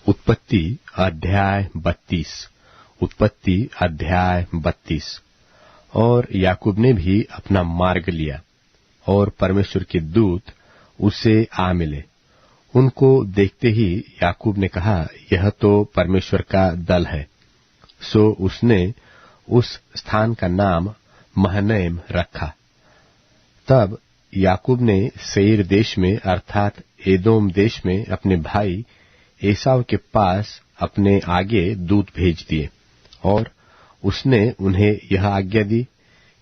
उत्पत्ति अध्याय 32। उत्पत्ति अध्याय 32। और याकूब ने भी अपना मार्ग लिया, और परमेश्वर के दूत उसे आ मिले। उनको देखते ही याकूब ने कहा, यह तो परमेश्वर का दल है। सो उसने उस स्थान का नाम महनैम रखा। तब याकूब ने सेईर देश में अर्थात एदोम देश में अपने भाई एसाव के पास अपने आगे दूत भेज दिए, और उसने उन्हें यह आज्ञा दी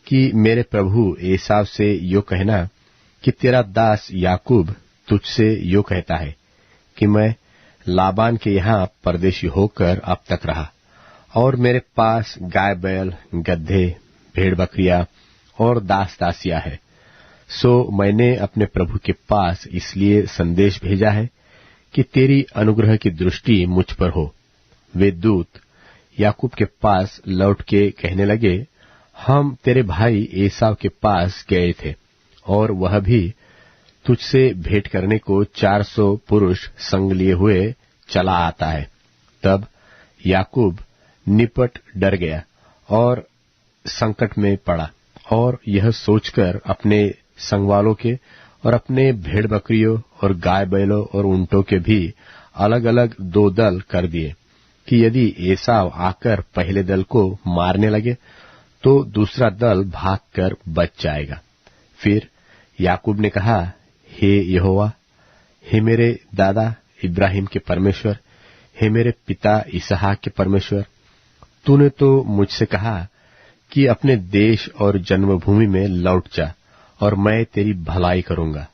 कि मेरे प्रभु एसाव से यो कहना कि तेरा दास याकूब तुझसे यो कहता है कि मैं लाबान के यहाँ परदेशी होकर अब तक रहा, और मेरे पास गाय बैल, गड्ढे, भेड़ बकरियां और दास दासियां है। सो मैंने अपने प्रभु के पास इसलिए संदेश भेजा है कि तेरी अनुग्रह की दृष्टि मुझ पर हो। वे दूत याकूब के पास लौट के कहने लगे, हम तेरे भाई एसाव के पास गए थे, और वह भी तुझसे भेंट करने को 400 पुरुष संग लिए हुए चला आता है। तब याकूब निपट डर गया और संकट में पड़ा, और यह सोचकर अपने संगवालों के और अपने भेड़ बकरियों और गाय बैलों और ऊंटों के भी अलग अलग 2 दल कर दिए कि यदि एसाव आकर पहले दल को मारने लगे तो दूसरा दल भागकर बच जाएगा। फिर याकूब ने कहा, हे यहोवा, हे मेरे दादा इब्राहिम के परमेश्वर, हे मेरे पिता इसहाक के परमेश्वर, तूने तो मुझसे कहा कि अपने देश और जन्मभूमि में लौट जा, और मैं तेरी भलाई करूंगा।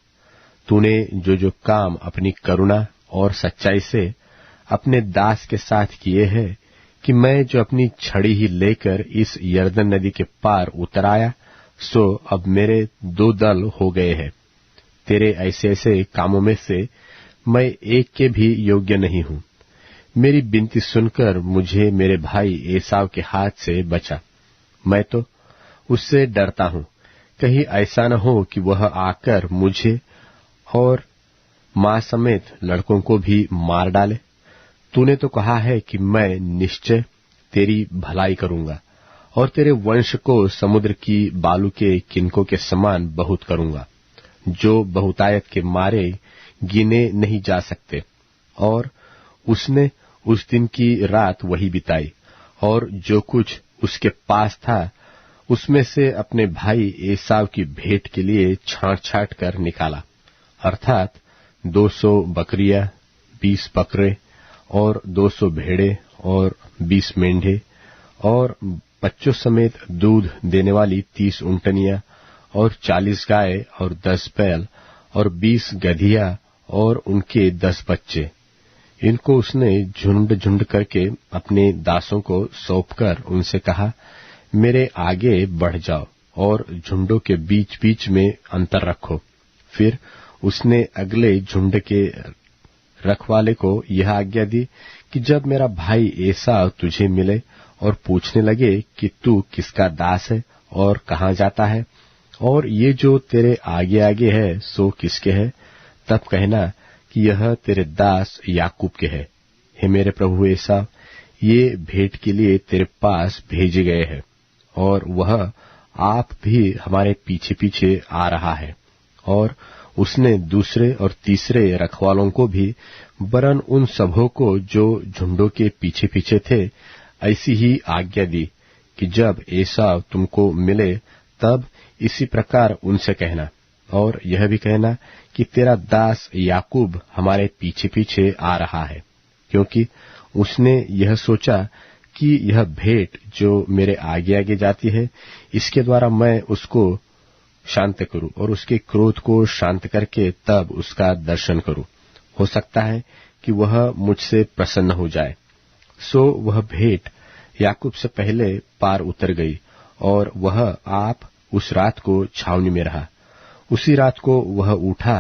तूने जो जो काम अपनी करुणा और सच्चाई से अपने दास के साथ किए हैं, कि मैं जो अपनी छड़ी ही लेकर इस यरदन नदी के पार उतर आया, सो अब मेरे 2 दल हो गए हैं। तेरे ऐसे ऐसे कामों में से मैं एक के भी योग्य नहीं हूं। मेरी विनती सुनकर मुझे मेरे भाई एसाव के हाथ से बचा। मैं तो उससे डरता हूं, कहीं ऐसा न हो कि वह आकर मुझे और मां समेत लड़कों को भी मार डाले। तूने तो कहा है कि मैं निश्चय तेरी भलाई करूंगा, और तेरे वंश को समुद्र की बालू के किनकों के समान बहुत करूंगा, जो बहुतायत के मारे गिने नहीं जा सकते। और उसने उस दिन की रात वही बिताई, और जो कुछ उसके पास था उसमें से अपने भाई एसाव की भेंट के लिए छांट छांट कर निकाला, अर्थात 200 बकरियां, 20 बकरे और 200 भेड़े और 20 मेंढे, और बच्चों समेत दूध देने वाली 30 ऊंटनियां और 40 गाय और 10 बैल और 20 गधिया और उनके 10 बच्चे। इनको उसने झुंड झुंड करके अपने दासों को सौंपकर उनसे कहा, मेरे आगे बढ़ जाओ और झुंडों के बीच बीच में अंतर रखो। फिर उसने अगले झुंड के रखवाले को यह आज्ञा दी कि जब मेरा भाई एसाव तुझे मिले और पूछने लगे कि तू किसका दास है और कहाँ जाता है, और ये जो तेरे आगे आगे है सो किसके है, तब कहना कि यह तेरे दास याकूब के है। हे मेरे प्रभु एसाव, ये भेंट के लिए तेरे पास भेजे गए हैं, और वह आप भी हमारे पीछे पीछे आ रहा है। और उसने दूसरे और तीसरे रखवालों को भी, वरन उन सबों को जो झुंडों के पीछे पीछे थे, ऐसी ही आज्ञा दी कि जब एसाव तुमको मिले तब इसी प्रकार उनसे कहना, और यह भी कहना कि तेरा दास याकूब हमारे पीछे पीछे आ रहा है, क्योंकि उसने यह सोचा कि यह भेंट जो मेरे आगे आगे जाती है, इसके द्वारा मैं उसको शांत करूं और उसके क्रोध को शांत करके तब उसका दर्शन करूं। हो सकता है कि वह मुझसे प्रसन्न हो जाए। सो वह भेंट याकूब से पहले पार उतर गई, और वह आप उस रात को छावनी में रहा। उसी रात को वह उठा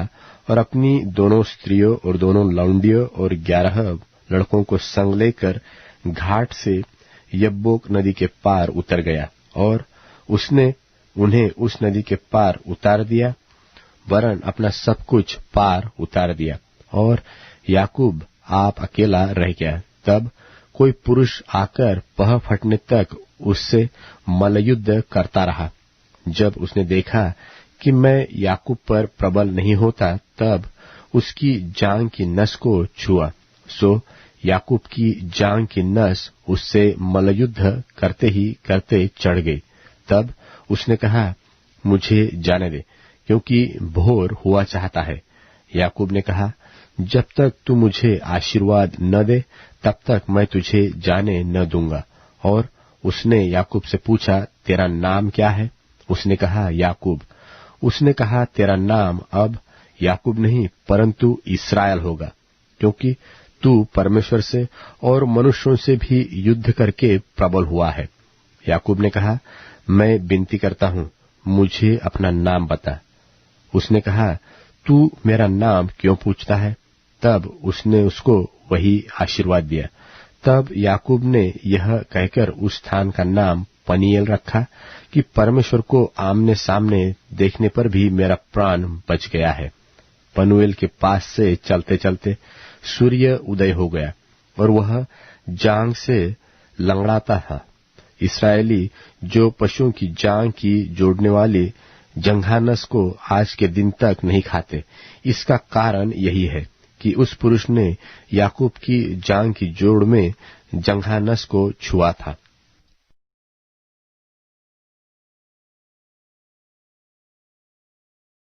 और अपनी दोनों स्त्रियों और दोनों लौंडियों और 11 लड़कों को संग लेकर घाट से यब्बोक नदी के पार उतर गया, और उसने उन्हें उस नदी के पार उतार दिया, वरन अपना सब कुछ पार उतार दिया। और याकूब आप अकेला रह गया। तब कोई पुरुष आकर पह फटने तक उससे मल्लयुद्ध करता रहा। जब उसने देखा कि मैं याकूब पर प्रबल नहीं होता, तब उसकी जांघ की नस को छुआ। सो याकूब की जांघ की नस उससे मल्लयुद्ध करते ही करते चढ़ गई। तब उसने कहा, मुझे जाने दे, क्योंकि भोर हुआ चाहता है। याकूब ने कहा, जब तक तू मुझे आशीर्वाद न दे, तब तक मैं तुझे जाने न दूंगा। और उसने याकूब से पूछा, तेरा नाम क्या है? उसने कहा, याकूब। उसने कहा, तेरा नाम अब याकूब नहीं परंतु इस्राएल होगा, क्योंकि तू परमेश्वर से और मनुष्यों से भी युद्ध करके प्रबल हुआ है। याकूब ने कहा, मैं विनती करता हूं, मुझे अपना नाम बता। उसने कहा, तू मेरा नाम क्यों पूछता है? तब उसने उसको वही आशीर्वाद दिया। तब याकूब ने यह कहकर उस स्थान का नाम पनीएल रखा कि परमेश्वर को आमने सामने देखने पर भी मेरा प्राण बच गया है। पनूएल के पास से चलते चलते सूर्य उदय हो गया और वह जांघ से लंगड़ाता था। इस्राएली जो पशुओं की जांघ की जोड़ने वाली जंघानस को आज के दिन तक नहीं खाते। इसका कारण यही है कि उस पुरुष ने याकूब की जांघ की जोड़ में जंघानस को छुआ था।